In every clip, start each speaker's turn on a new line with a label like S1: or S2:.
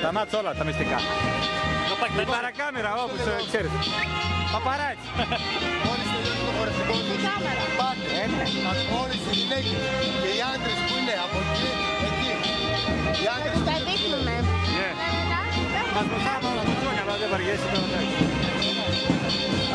S1: τα μάτς όλα τα μυστικά. Με παρακάμερα όπως ξέρεις. Παπαράτσι.
S2: Μόλις τελειώσει το χορευτικό του, πάτε. Όλες οι γυναίκες και οι άντρες που είναι από εκεί. Οι άντρες
S3: τα δείχνουμε.
S1: Μας βοηθάμε όλα τα χρόνια, αλλά δεν βαριέσαι τώρα.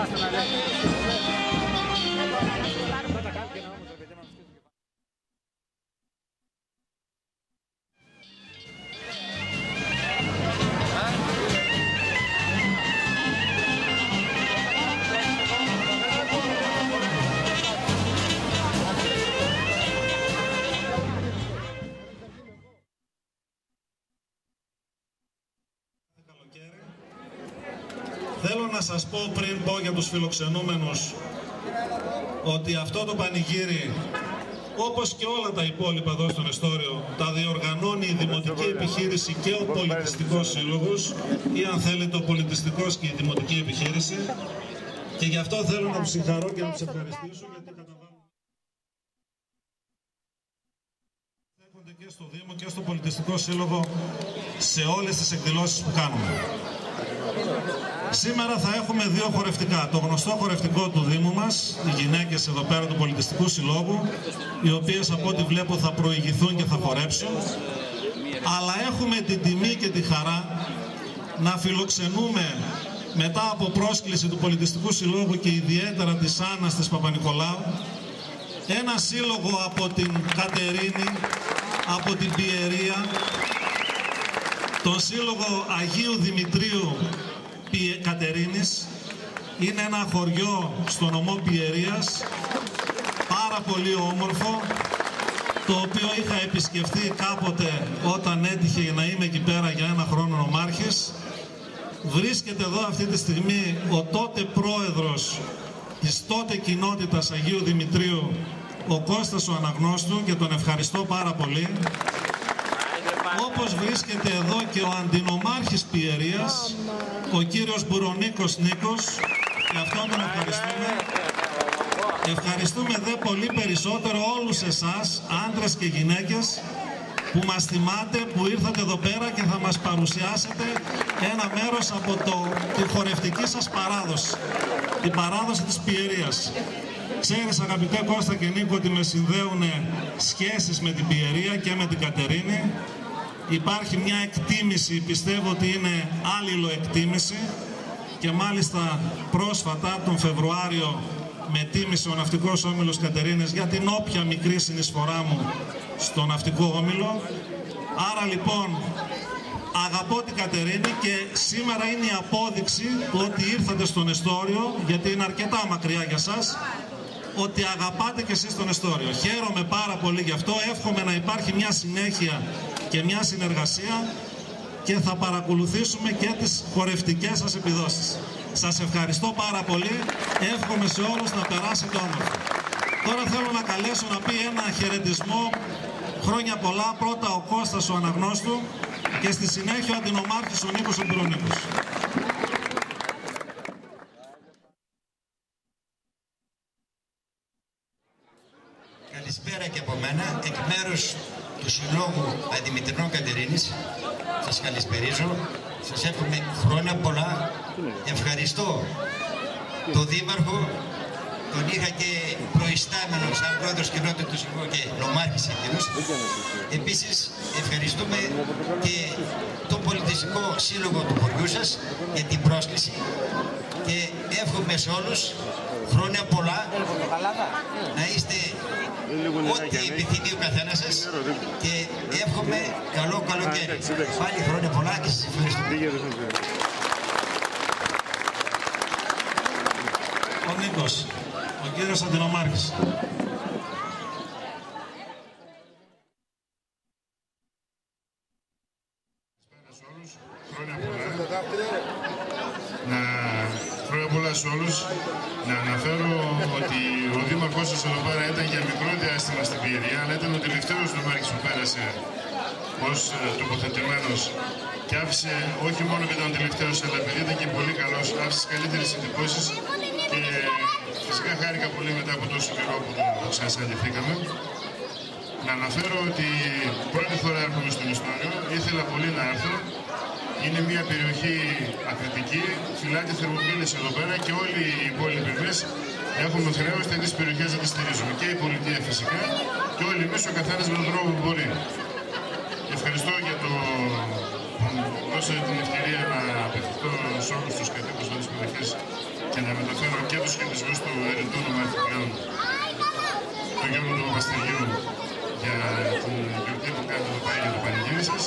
S1: Άστα να λέει.
S4: Θέλω να σας πω πριν πω για τους φιλοξενούμενους ότι αυτό το πανηγύρι, όπως και όλα τα υπόλοιπα εδώ στον Εστόριο, τα διοργανώνει η Δημοτική Επιχείρηση και ο Πολιτιστικός Σύλλογος ή αν θέλετε ο Πολιτιστικός και η Δημοτική Επιχείρηση, και γι' αυτό θέλω να τους συγχαρώ και να τους ευχαριστήσω γιατί καταβάλουν και στο Δήμο και στο Πολιτιστικό Σύλλογο σε όλες τις εκδηλώσεις που κάνουμε. Σήμερα θα έχουμε δύο χορευτικά. Το γνωστό χορευτικό του Δήμου μας, οι γυναίκες εδώ πέρα του Πολιτιστικού Συλλόγου, οι οποίες από ό,τι βλέπω θα προηγηθούν και θα χορέψουν. Αλλά έχουμε την τιμή και τη χαρά να φιλοξενούμε μετά από πρόσκληση του Πολιτιστικού Συλλόγου και ιδιαίτερα της Άννας της Παπα-Νικολάου, ένα σύλλογο από την Κατερίνη, από την Πιερία, τον Σύλλογο Αγίου Δημητρίου Κατερίνης. Είναι ένα χωριό στο νομό Πιερίας, πάρα πολύ όμορφο, το οποίο είχα επισκεφθεί κάποτε όταν έτυχε να είμαι εκεί πέρα για ένα χρόνο νομάρχης. Βρίσκεται εδώ αυτή τη στιγμή ο τότε πρόεδρος της τότε κοινότητας Αγίου Δημητρίου, ο Κώστας ο Αναγνώστου, και τον ευχαριστώ πάρα πολύ. Όπως βρίσκεται εδώ και ο αντινομάρχης Πιερίας, ο κύριος Μπουρονίκος Νίκος, και αυτόν τον ευχαριστούμε. Ευχαριστούμε δε πολύ περισσότερο όλους εσάς, άντρες και γυναίκες, που μας θυμάται, που ήρθατε εδώ πέρα και θα μας παρουσιάσετε ένα μέρος από τη χορευτική σας παράδοση, την παράδοση της Πιερίας. Ξέρεις, αγαπητέ Κώστα και Νίκο, ότι με συνδέουν σχέσεις με την Πιερία και με την Κατερίνη. Υπάρχει μια εκτίμηση, πιστεύω ότι είναι άλληλο εκτίμηση, και μάλιστα πρόσφατα τον Φεβρουάριο με τίμησε ο Ναυτικός Όμιλος Κατερίνης για την όποια μικρή συνεισφορά μου στο Ναυτικό Όμιλο. Άρα λοιπόν αγαπώ την Κατερίνη και σήμερα είναι η απόδειξη του ότι ήρθατε στον Εστόριο, γιατί είναι αρκετά μακριά για σας, ότι αγαπάτε και εσείς τον Εστόριο. Χαίρομαι πάρα πολύ γι' αυτό, εύχομαι να υπάρχει μια συνέχεια και μια συνεργασία και θα παρακολουθήσουμε και τις χορευτικές σας επιδόσεις. Σας ευχαριστώ πάρα πολύ, εύχομαι σε όλους να περάσετε όμορφα. Τώρα θέλω να καλέσω να πει ένα χαιρετισμό, χρόνια πολλά, πρώτα ο Κώστας ο Αναγνώστου και στη συνέχεια ο αντινομάρχης ο Νίκος ο Μπουρονίκος.
S5: Καλησπέρα και από μένα, εκ μέρους του Συλλόγου Αντιμητρινών Κατερίνης. Σας καλησπερίζω, σας εύχομαι χρόνια πολλά. Ευχαριστώ τον Δήμαρχο, τον είχα και προϊστάμενο σαν πρόεδρος κοινότητας του Συλλόγου και νομάρχης εκείνος. Επίσης ευχαριστούμε και τον Πολιτιστικό Σύλλογο του χωριού σας για την πρόσκληση και εύχομαι σε όλους χρόνια πολλά, να είστε ό,τι επιθυμεί ο καθένας σας και εύχομαι καλό καλοκαίρι. Πάλι χρόνια πολλά και σας ευχαριστώ.
S4: Ο Νίκος, ο κύριος αντινομάρχης.
S6: Χρόνια πολλά σε όλους. Να αναφέρω ότι ο Δήμαρχός σας εδώ πέρα ήταν για μικρό διάστημα στην Πιερία, αλλά ήταν ο τελευταίος Δήμαρχης που πέρασε ως τοποθετημένος και άφησε όχι μόνο και τον τελευταίος, αλλά επειδή ήταν και πολύ καλός, άφησε καλύτερες εντυπώσεις και φυσικά χάρηκα πολύ μετά από τόσο καιρό που το ξανασυναντηθήκαμε. Να αναφέρω ότι πρώτη φορά έρχομαι στον Εστόριο, ήθελα πολύ να έρθω Είναι μια περιοχή ακριτική, φυλάται θερμοκρίνες εδώ πέρα και όλοι οι υπόλοιποι εμείς έχουμε χρέος τέτοιες περιοχές να τις στηρίζουμε. Και η πολιτεία φυσικά και όλοι εμείς ο καθένας με τον τρόπο που μπορεί. Ευχαριστώ για το που δώσατε την ευκαιρία να απευθυνθώ σε όλους τους κατοίκους της περιοχής και να μεταφέρω και τους χαιρετισμούς του ερετού νομαρχιπλέον, του Γιώργου του Παπαστεργίου, για την γιορτή που κάνετε εδώ πέρα για το πανηγύρι σας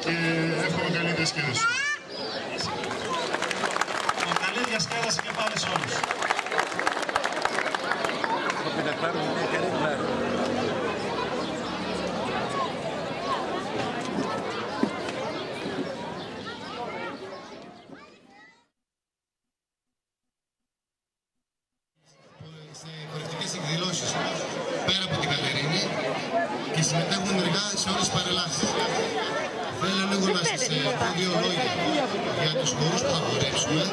S6: και εύχομαι καλή διασκέδαση.
S4: Καλή διασκέδαση και πάλι σε όλους.
S2: Σε χορευτικές εκδηλώσεις πέρα από την Κατερίνη και συμμετέχουν ενεργά σε όλες τις παρελάσεις. Θέλω λίγο να σας πω δύο λόγια για τους χορούς που θα χορέψουμε.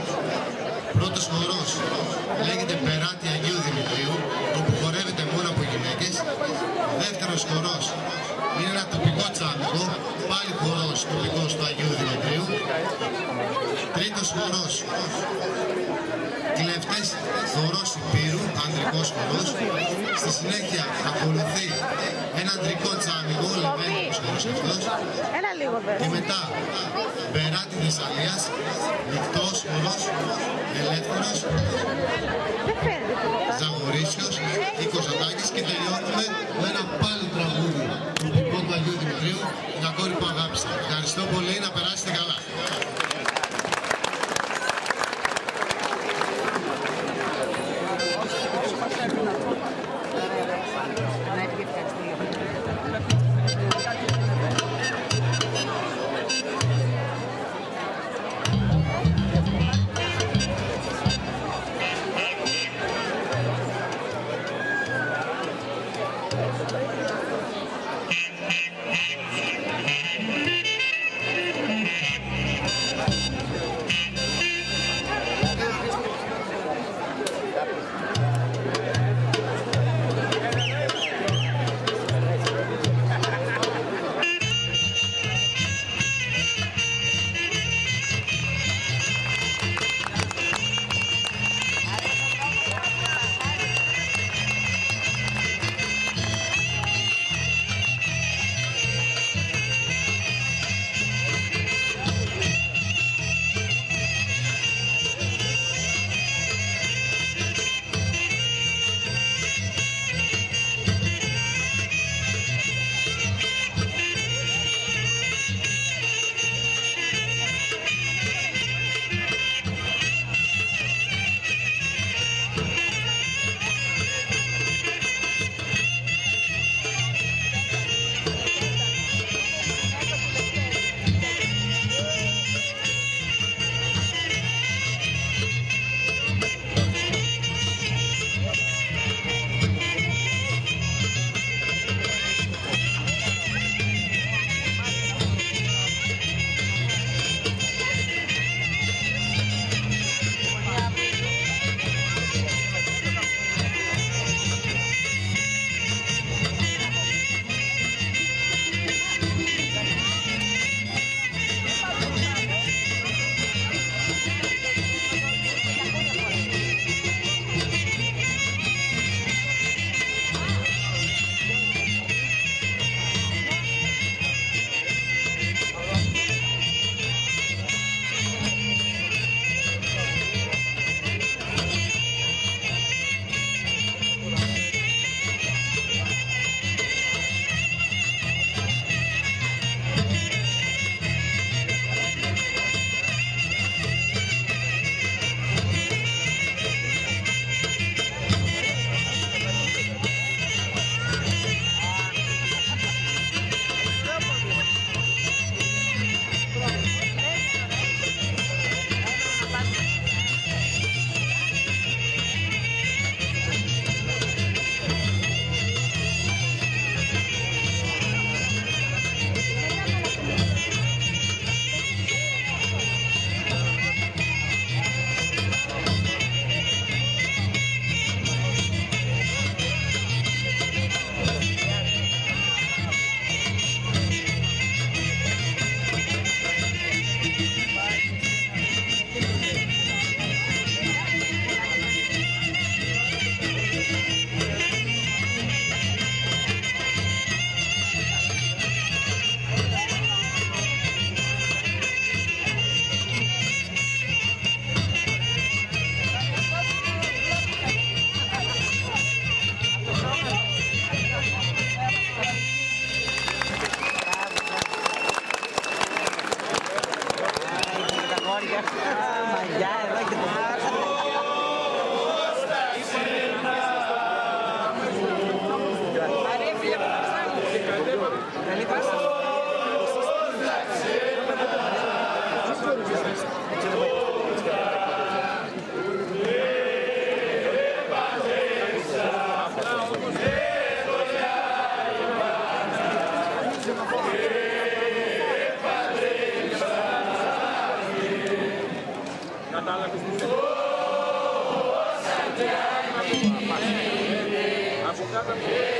S2: Πρώτος χορός λέγεται Περάτη Αγίου Δημητρίου, όπου χορεύεται μόνο από γυναίκες. Δεύτερος χορός είναι ένα τοπικό τσάμικο, πάλι χορός τοπικός του Αγίου Δημητρίου. Τρίτος χορός, κλέφτες, χορός Υπήρου, ανδρικός χορός. Στη συνέχεια ακολουθεί ένα ανδρικό τσάμικο, λεβέντικος χορός αυτός. Και μετά Περάτη Θεσσαλίας, νυχτός χορός, ελεύθερος, Ζαγορίσιος, Νίκος Ζατάκης και τελειώνουμε με ένα πάλι τραγούδι τοπικό του Αγίου Δημητρίου, μια κόρη που αγάπησα. Ευχαριστώ πολύ, να περάσετε καλά.
S1: Από κάτω.